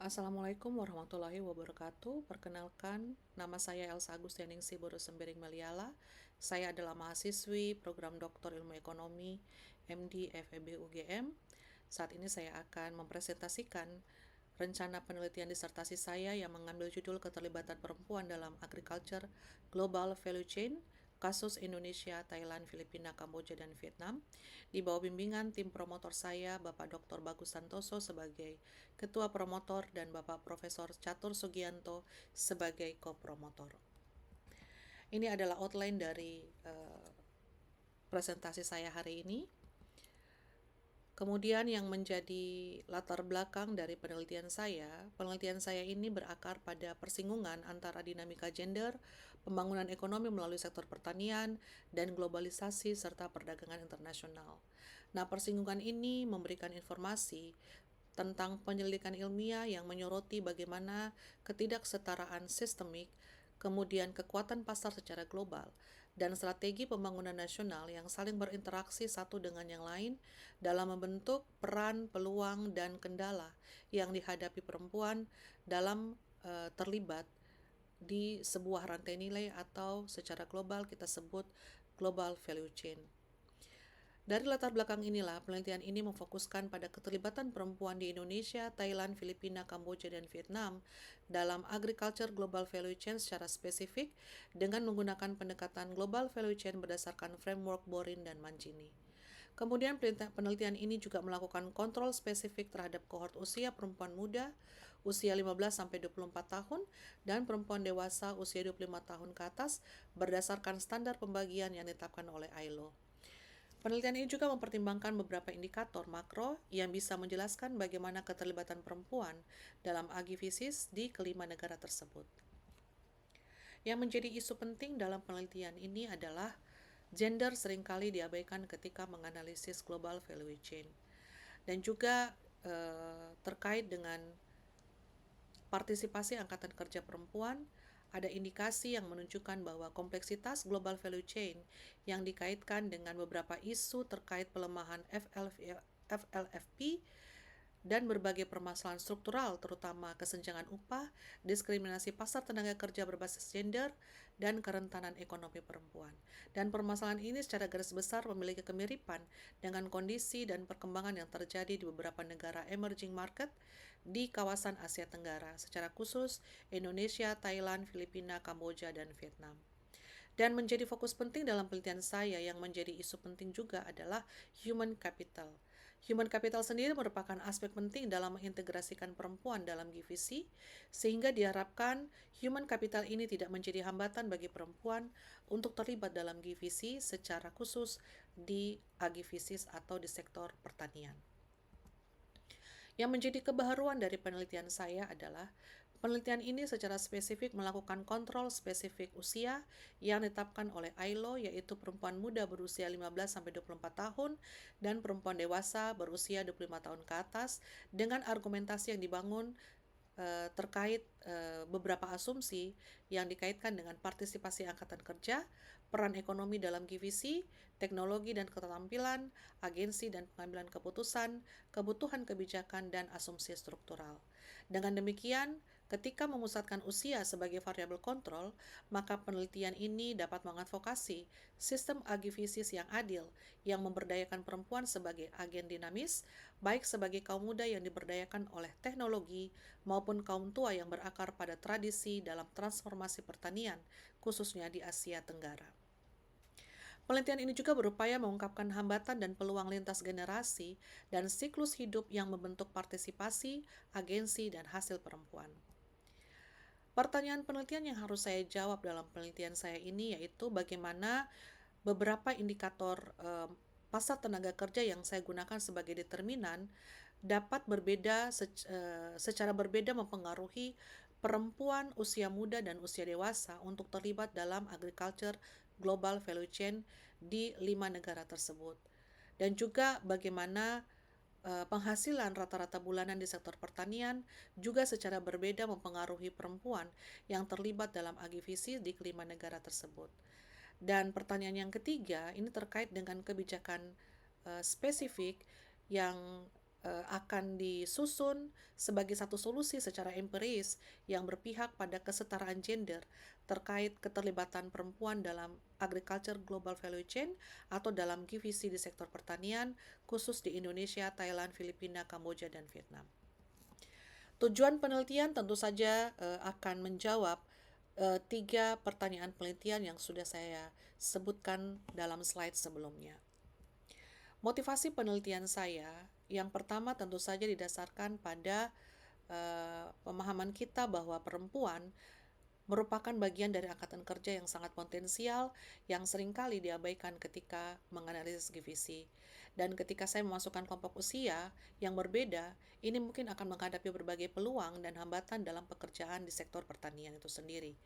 Assalamualaikum warahmatullahi wabarakatuh. Perkenalkan, nama saya Elsa Agustianingsi Bodo Sembering Maliala. Saya adalah mahasiswi program Doktor Ilmu Ekonomi MD FEB UGM. Saat ini saya akan mempresentasikan rencana penelitian disertasi saya yang mengambil judul Keterlibatan Perempuan dalam Agriculture Global Value Chain, kasus Indonesia, Thailand, Filipina, Kamboja, dan Vietnam, di bawah bimbingan tim promotor saya, Bapak Dr. Bagus Santoso sebagai Ketua Promotor dan Bapak Profesor Catur Sugianto sebagai co-promotor. Ini adalah outline dari presentasi saya hari ini. Kemudian yang menjadi latar belakang dari penelitian saya ini berakar pada persinggungan antara dinamika gender, pembangunan ekonomi melalui sektor pertanian, dan globalisasi serta perdagangan internasional. Nah, persinggungan ini memberikan informasi tentang penyelidikan ilmiah yang menyoroti bagaimana ketidaksetaraan sistemik, kemudian kekuatan pasar secara global, dan strategi pembangunan nasional yang saling berinteraksi satu dengan yang lain dalam membentuk peran, peluang, dan kendala yang dihadapi perempuan dalam terlibat di sebuah rantai nilai atau secara global kita sebut global value chain. Dari latar belakang inilah, penelitian ini memfokuskan pada keterlibatan perempuan di Indonesia, Thailand, Filipina, Kamboja, dan Vietnam dalam agriculture global value chain secara spesifik dengan menggunakan pendekatan global value chain berdasarkan framework Borin dan Mancini. Kemudian penelitian ini juga melakukan kontrol spesifik terhadap kohort usia perempuan muda usia 15-24 tahun dan perempuan dewasa usia 25 tahun ke atas berdasarkan standar pembagian yang ditetapkan oleh ILO. Penelitian ini juga mempertimbangkan beberapa indikator makro yang bisa menjelaskan bagaimana keterlibatan perempuan dalam agrivisis di kelima negara tersebut. Yang menjadi isu penting dalam penelitian ini adalah gender seringkali diabaikan ketika menganalisis global value chain. Dan juga terkait dengan partisipasi angkatan kerja perempuan, ada indikasi yang menunjukkan bahwa kompleksitas global value chain yang dikaitkan dengan beberapa isu terkait pelemahan FLFP dan berbagai permasalahan struktural terutama kesenjangan upah, diskriminasi pasar tenaga kerja berbasis gender, dan kerentanan ekonomi perempuan. Dan permasalahan ini secara garis besar memiliki kemiripan dengan kondisi dan perkembangan yang terjadi di beberapa negara emerging market di kawasan Asia Tenggara, secara khusus Indonesia, Thailand, Filipina, Kamboja, dan Vietnam. Dan menjadi fokus penting dalam penelitian saya yang menjadi isu penting juga adalah human capital. Human capital sendiri merupakan aspek penting dalam mengintegrasikan perempuan dalam GVC, sehingga diharapkan human capital ini tidak menjadi hambatan bagi perempuan untuk terlibat dalam GVC secara khusus di agrivisis atau di sektor pertanian. Yang menjadi kebaharuan dari penelitian saya adalah penelitian ini secara spesifik melakukan kontrol spesifik usia yang ditetapkan oleh ILO, yaitu perempuan muda berusia 15-24 tahun dan perempuan dewasa berusia 25 tahun ke atas dengan argumentasi yang dibangun terkait beberapa asumsi yang dikaitkan dengan partisipasi angkatan kerja, peran ekonomi dalam GVC, teknologi dan keterampilan, agensi dan pengambilan keputusan, kebutuhan kebijakan, dan asumsi struktural. Dengan demikian, ketika memusatkan usia sebagai variabel kontrol, maka penelitian ini dapat mengadvokasi sistem agrivisis yang adil, yang memberdayakan perempuan sebagai agen dinamis, baik sebagai kaum muda yang diberdayakan oleh teknologi maupun kaum tua yang berakar pada tradisi dalam transformasi pertanian, khususnya di Asia Tenggara. Penelitian ini juga berupaya mengungkapkan hambatan dan peluang lintas generasi dan siklus hidup yang membentuk partisipasi, agensi, dan hasil perempuan. Pertanyaan penelitian yang harus saya jawab dalam penelitian saya ini yaitu bagaimana beberapa indikator pasar tenaga kerja yang saya gunakan sebagai determinan dapat berbeda secara berbeda mempengaruhi perempuan usia muda dan usia dewasa untuk terlibat dalam agriculture global value chain di 5 negara tersebut. Dan juga bagaimana penghasilan rata-rata bulanan di sektor pertanian juga secara berbeda mempengaruhi perempuan yang terlibat dalam agrivisis di kelima negara tersebut. Dan pertanyaan yang ketiga ini terkait dengan kebijakan spesifik yang akan disusun sebagai satu solusi secara empiris yang berpihak pada kesetaraan gender terkait keterlibatan perempuan dalam agriculture global value chain atau dalam GVC di sektor pertanian, khusus di Indonesia, Thailand, Filipina, Kamboja, dan Vietnam. Tujuan penelitian tentu saja akan menjawab 3 pertanyaan penelitian yang sudah saya sebutkan dalam slide sebelumnya. Motivasi penelitian saya yang pertama tentu saja didasarkan pada pemahaman kita bahwa perempuan merupakan bagian dari angkatan kerja yang sangat potensial yang seringkali diabaikan ketika menganalisis GVC. Dan ketika saya memasukkan kelompok usia yang berbeda, ini mungkin akan menghadapi berbagai peluang dan hambatan dalam pekerjaan di sektor pertanian itu sendiri.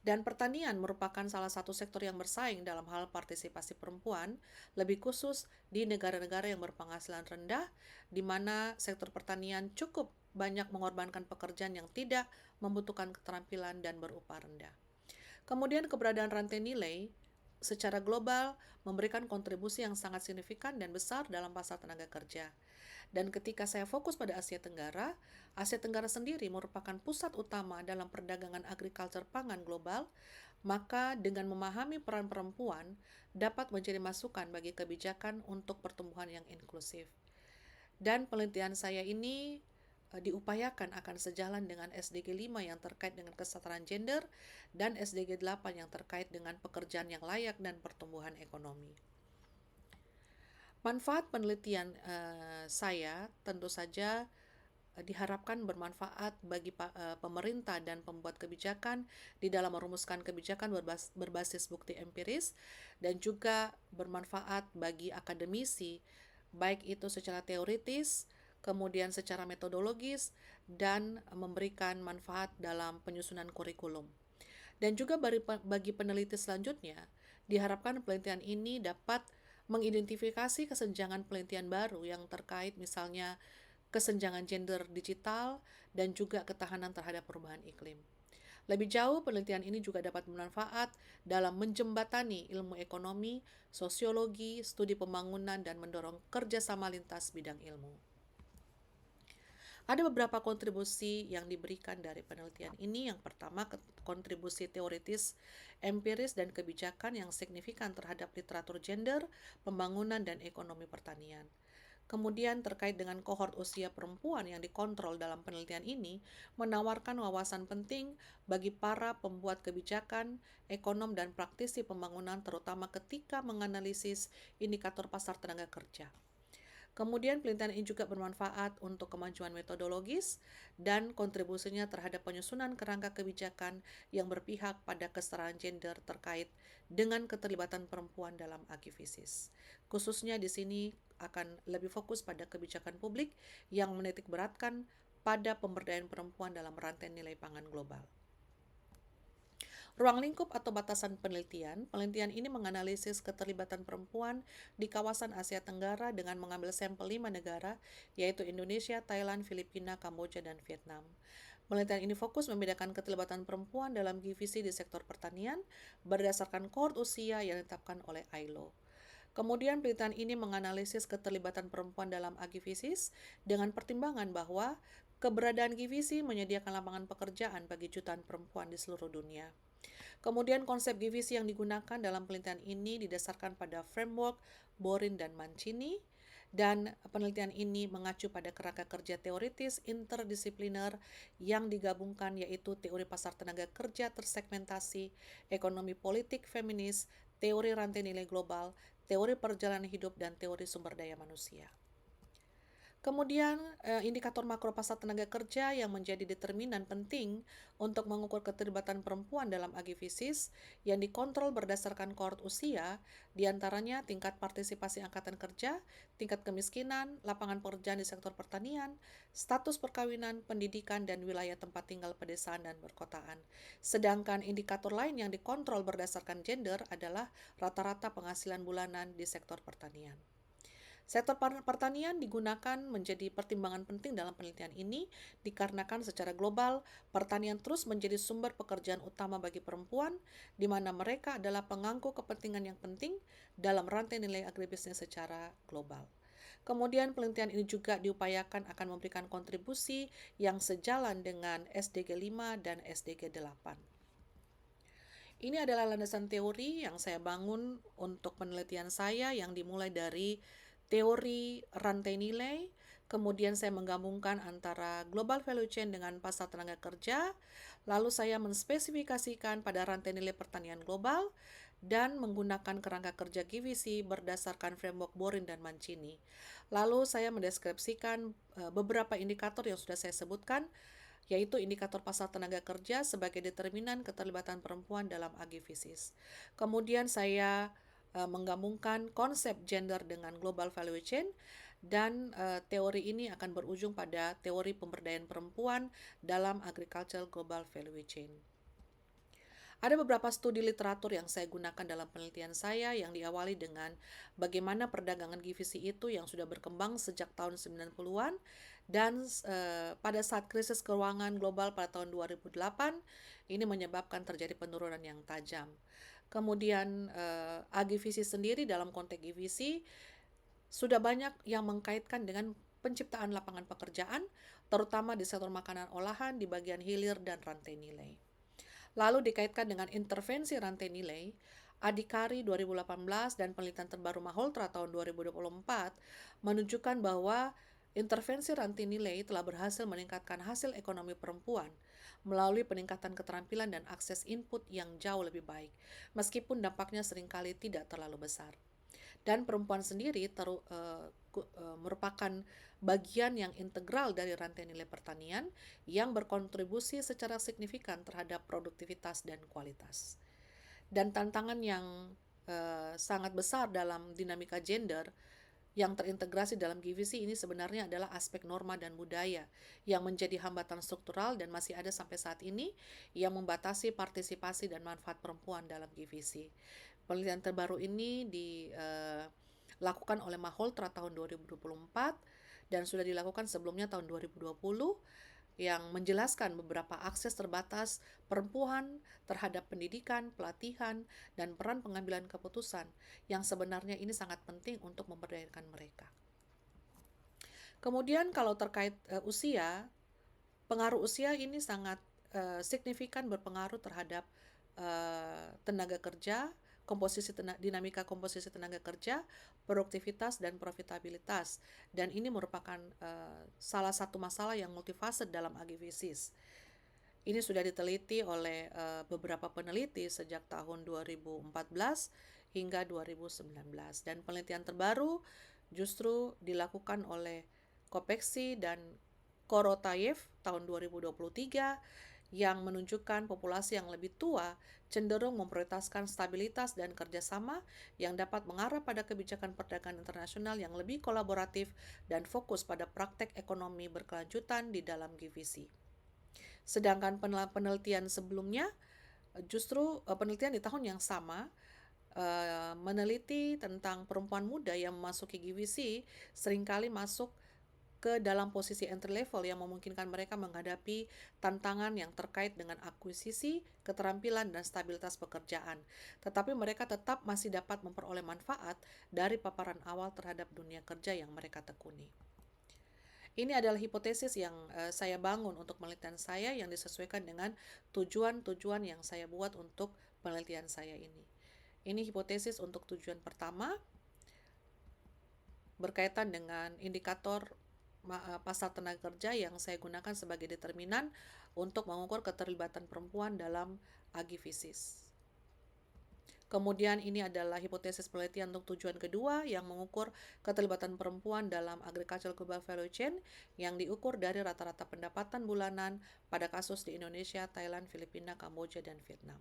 Dan pertanian merupakan salah satu sektor yang bersaing dalam hal partisipasi perempuan, lebih khusus di negara-negara yang berpenghasilan rendah, di mana sektor pertanian cukup banyak mengorbankan pekerjaan yang tidak membutuhkan keterampilan dan berupah rendah. Kemudian keberadaan rantai nilai secara global memberikan kontribusi yang sangat signifikan dan besar dalam pasar tenaga kerja. Dan ketika saya fokus pada Asia Tenggara sendiri merupakan pusat utama dalam perdagangan agriculture pangan global, maka dengan memahami peran perempuan dapat menjadi masukan bagi kebijakan untuk pertumbuhan yang inklusif. Dan penelitian saya ini diupayakan akan sejalan dengan SDG 5 yang terkait dengan kesetaraan gender dan SDG 8 yang terkait dengan pekerjaan yang layak dan pertumbuhan ekonomi. Manfaat penelitian saya tentu saja diharapkan bermanfaat bagi pemerintah dan pembuat kebijakan di dalam merumuskan kebijakan berbasis bukti empiris, dan juga bermanfaat bagi akademisi, baik itu secara teoritis, kemudian secara metodologis, dan memberikan manfaat dalam penyusunan kurikulum. Dan juga bagi peneliti selanjutnya, diharapkan penelitian ini dapat mengidentifikasi kesenjangan penelitian baru yang terkait misalnya kesenjangan gender digital dan juga ketahanan terhadap perubahan iklim. Lebih jauh, penelitian ini juga dapat bermanfaat dalam menjembatani ilmu ekonomi, sosiologi, studi pembangunan, dan mendorong kerjasama lintas bidang ilmu. Ada beberapa kontribusi yang diberikan dari penelitian ini. Yang pertama, kontribusi teoritis, empiris, dan kebijakan yang signifikan terhadap literatur gender, pembangunan, dan ekonomi pertanian. Kemudian terkait dengan kohort usia perempuan yang dikontrol dalam penelitian ini, menawarkan wawasan penting bagi para pembuat kebijakan, ekonom, dan praktisi pembangunan terutama ketika menganalisis indikator pasar tenaga kerja. Kemudian penelitian ini juga bermanfaat untuk kemajuan metodologis dan kontribusinya terhadap penyusunan kerangka kebijakan yang berpihak pada kesetaraan gender terkait dengan keterlibatan perempuan dalam agribusiness. Khususnya di sini akan lebih fokus pada kebijakan publik yang menitik beratkan pada pemberdayaan perempuan dalam rantai nilai pangan global. Ruang lingkup atau batasan penelitian ini menganalisis keterlibatan perempuan di kawasan Asia Tenggara dengan mengambil sampel 5 negara, yaitu Indonesia, Thailand, Filipina, Kamboja, dan Vietnam. Penelitian ini fokus membedakan keterlibatan perempuan dalam GVC di sektor pertanian berdasarkan kohort usia yang ditetapkan oleh ILO. Kemudian penelitian ini menganalisis keterlibatan perempuan dalam agribusiness dengan pertimbangan bahwa keberadaan GVC menyediakan lapangan pekerjaan bagi jutaan perempuan di seluruh dunia. Kemudian konsep GVC yang digunakan dalam penelitian ini didasarkan pada framework Borin dan Mancini, dan penelitian ini mengacu pada kerangka kerja teoritis interdisipliner yang digabungkan, yaitu teori pasar tenaga kerja tersegmentasi, ekonomi politik feminis, teori rantai nilai global, teori perjalanan hidup, dan teori sumber daya manusia. Kemudian indikator makro pasar tenaga kerja yang menjadi determinan penting untuk mengukur keterlibatan perempuan dalam agribusiness yang dikontrol berdasarkan kohort usia, diantaranya tingkat partisipasi angkatan kerja, tingkat kemiskinan, lapangan pekerjaan di sektor pertanian, status perkawinan, pendidikan, dan wilayah tempat tinggal pedesaan dan perkotaan. Sedangkan indikator lain yang dikontrol berdasarkan gender adalah rata-rata penghasilan bulanan di sektor pertanian. Sektor pertanian digunakan menjadi pertimbangan penting dalam penelitian ini dikarenakan secara global pertanian terus menjadi sumber pekerjaan utama bagi perempuan, di mana mereka adalah pemangku kepentingan yang penting dalam rantai nilai agribisnis secara global. Kemudian penelitian ini juga diupayakan akan memberikan kontribusi yang sejalan dengan SDG 5 dan SDG 8. Ini adalah landasan teori yang saya bangun untuk penelitian saya yang dimulai dari teori rantai nilai, kemudian saya menggabungkan antara global value chain dengan pasar tenaga kerja, lalu saya menspesifikasikan pada rantai nilai pertanian global, dan menggunakan kerangka kerja GVC berdasarkan framework Borin dan Mancini. Lalu saya mendeskripsikan beberapa indikator yang sudah saya sebutkan, yaitu indikator pasar tenaga kerja sebagai determinan keterlibatan perempuan dalam agribusiness. Kemudian saya menggabungkan konsep gender dengan global value chain, dan teori ini akan berujung pada teori pemberdayaan perempuan dalam agricultural global value chain. Ada beberapa studi literatur yang saya gunakan dalam penelitian saya yang diawali dengan bagaimana perdagangan GVC itu yang sudah berkembang sejak tahun 90-an dan pada saat krisis keuangan global pada tahun 2008 ini menyebabkan terjadi penurunan yang tajam. Kemudian AGVC sendiri dalam konteks GVC sudah banyak yang mengkaitkan dengan penciptaan lapangan pekerjaan, terutama di sektor makanan olahan di bagian hilir dan rantai nilai. Lalu dikaitkan dengan intervensi rantai nilai, Adhikari 2018 dan penelitian terbaru Malhotra tahun 2024 menunjukkan bahwa intervensi rantai nilai telah berhasil meningkatkan hasil ekonomi perempuan melalui peningkatan keterampilan dan akses input yang jauh lebih baik, meskipun dampaknya seringkali tidak terlalu besar. Dan perempuan sendiri merupakan bagian yang integral dari rantai nilai pertanian yang berkontribusi secara signifikan terhadap produktivitas dan kualitas. Dan tantangan yang sangat besar dalam dinamika gender yang terintegrasi dalam GVC ini sebenarnya adalah aspek norma dan budaya yang menjadi hambatan struktural dan masih ada sampai saat ini yang membatasi partisipasi dan manfaat perempuan dalam GVC. Penelitian terbaru ini dilakukan oleh Malhotra tahun 2024 dan sudah dilakukan sebelumnya tahun 2020 yang menjelaskan beberapa akses terbatas perempuan terhadap pendidikan, pelatihan, dan peran pengambilan keputusan yang sebenarnya ini sangat penting untuk memberdayakan mereka. Kemudian kalau terkait usia, pengaruh usia ini sangat signifikan berpengaruh terhadap tenaga kerja, dinamika komposisi tenaga kerja, produktivitas dan profitabilitas, dan ini merupakan salah satu masalah yang multifaset dalam agribusiness. Ini sudah diteliti oleh beberapa peneliti sejak tahun 2014 hingga 2019, dan penelitian terbaru justru dilakukan oleh Kopecky dan Korotayev tahun 2023 yang menunjukkan populasi yang lebih tua cenderung memprioritaskan stabilitas dan kerjasama yang dapat mengarah pada kebijakan perdagangan internasional yang lebih kolaboratif dan fokus pada praktek ekonomi berkelanjutan di dalam GVC. Sedangkan penelitian sebelumnya, justru penelitian di tahun yang sama meneliti tentang perempuan muda yang memasuki GVC seringkali masuk ke dalam posisi entry level yang memungkinkan mereka menghadapi tantangan yang terkait dengan akuisisi, keterampilan, dan stabilitas pekerjaan. Tetapi mereka tetap masih dapat memperoleh manfaat dari paparan awal terhadap dunia kerja yang mereka tekuni. Ini adalah hipotesis yang saya bangun untuk penelitian saya yang disesuaikan dengan tujuan-tujuan yang saya buat untuk penelitian saya ini. Ini hipotesis untuk tujuan pertama berkaitan dengan indikator pasar tenaga kerja yang saya gunakan sebagai determinan untuk mengukur keterlibatan perempuan dalam agribusiness. Kemudian ini adalah hipotesis penelitian untuk tujuan kedua yang mengukur keterlibatan perempuan dalam agricultural global value chain yang diukur dari rata-rata pendapatan bulanan pada kasus di Indonesia, Thailand, Filipina, Kamboja, dan Vietnam.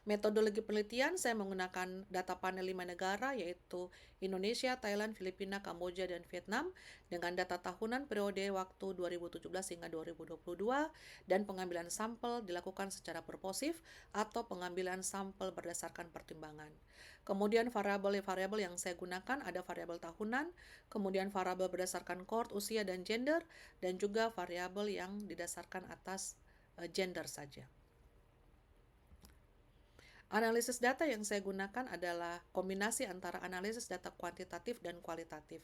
Metodologi penelitian saya menggunakan data panel 5 negara yaitu Indonesia, Thailand, Filipina, Kamboja, dan Vietnam dengan data tahunan periode waktu 2017 hingga 2022 dan pengambilan sampel dilakukan secara purposif atau pengambilan sampel berdasarkan pertimbangan. Kemudian variabel yang saya gunakan ada variabel tahunan, kemudian variabel berdasarkan cohort, usia, dan gender, dan juga variabel yang didasarkan atas gender saja. Analisis data yang saya gunakan adalah kombinasi antara analisis data kuantitatif dan kualitatif.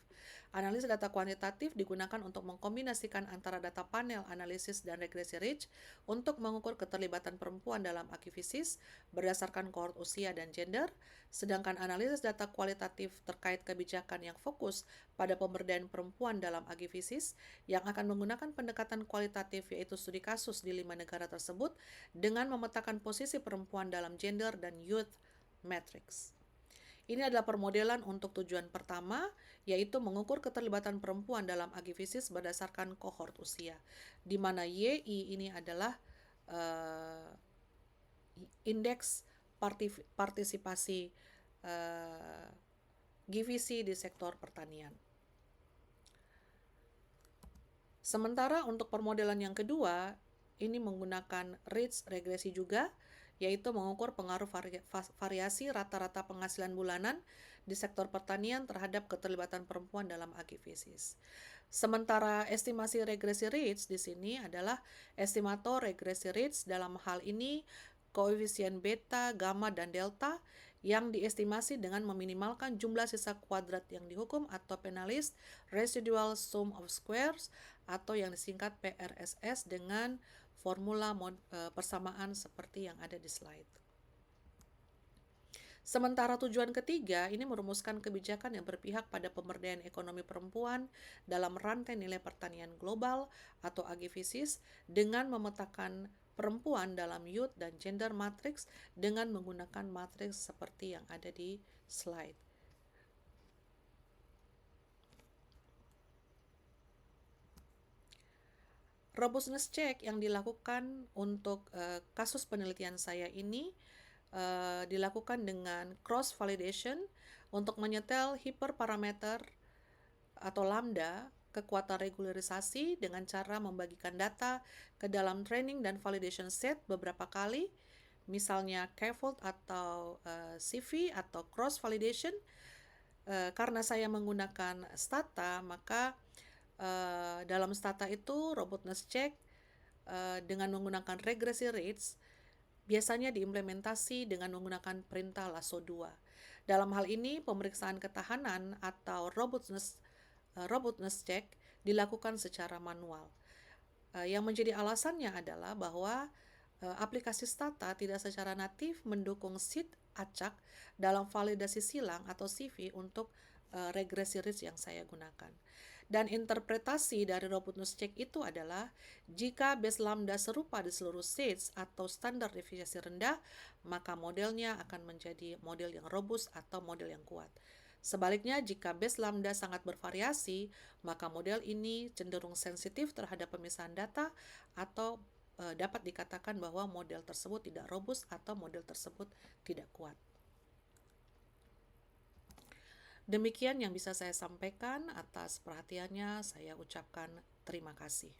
Analisis data kuantitatif digunakan untuk mengkombinasikan antara data panel analisis dan regresi Rich untuk mengukur keterlibatan perempuan dalam akivisis berdasarkan kohort usia dan gender, sedangkan analisis data kualitatif terkait kebijakan yang fokus pada pemberdayaan perempuan dalam akivisis yang akan menggunakan pendekatan kualitatif yaitu studi kasus di 5 negara tersebut dengan memetakan posisi perempuan dalam gender dan youth matrix. Ini adalah permodelan untuk tujuan pertama, yaitu mengukur keterlibatan perempuan dalam akivisis berdasarkan kohort usia, di mana YI ini adalah indeks partisipasi GVC di sektor pertanian. Sementara untuk permodelan yang kedua, ini menggunakan Rich regresi juga, yaitu mengukur pengaruh variasi rata-rata penghasilan bulanan di sektor pertanian terhadap keterlibatan perempuan dalam akivisis. Sementara estimasi regresi Rich di sini adalah estimator regresi Rich dalam hal ini koefisien beta, gamma, dan delta yang diestimasi dengan meminimalkan jumlah sisa kuadrat yang dihukum atau penalist residual sum of squares atau yang disingkat PRSS dengan formula persamaan seperti yang ada di slide. Sementara tujuan ketiga ini merumuskan kebijakan yang berpihak pada pemberdayaan ekonomi perempuan dalam rantai nilai pertanian global atau agivisis dengan memetakan perempuan dalam youth dan gender matrix dengan menggunakan matriks seperti yang ada di slide. Robustness check yang dilakukan untuk kasus penelitian saya ini dilakukan dengan cross validation untuk menyetel hiperparameter atau lambda kekuatan regularisasi dengan cara membagikan data ke dalam training dan validation set beberapa kali, misalnya K-fold atau CV atau cross validation. Karena saya menggunakan stata, maka dalam stata itu robustness check dengan menggunakan regresi rates biasanya diimplementasi dengan menggunakan perintah lasso 2. Dalam hal ini, pemeriksaan ketahanan atau robustness check dilakukan secara manual. Yang menjadi alasannya adalah bahwa aplikasi Stata tidak secara natif mendukung seed acak dalam validasi silang atau CV untuk regresi Rich yang saya gunakan. Dan interpretasi dari robustness check itu adalah jika base lambda serupa di seluruh seeds atau standar deviasi rendah, maka modelnya akan menjadi model yang robust atau model yang kuat. Sebaliknya, jika base lambda sangat bervariasi, maka model ini cenderung sensitif terhadap pemisahan data atau dapat dikatakan bahwa model tersebut tidak robust atau model tersebut tidak kuat. Demikian yang bisa saya sampaikan. Atas perhatiannya, saya ucapkan terima kasih.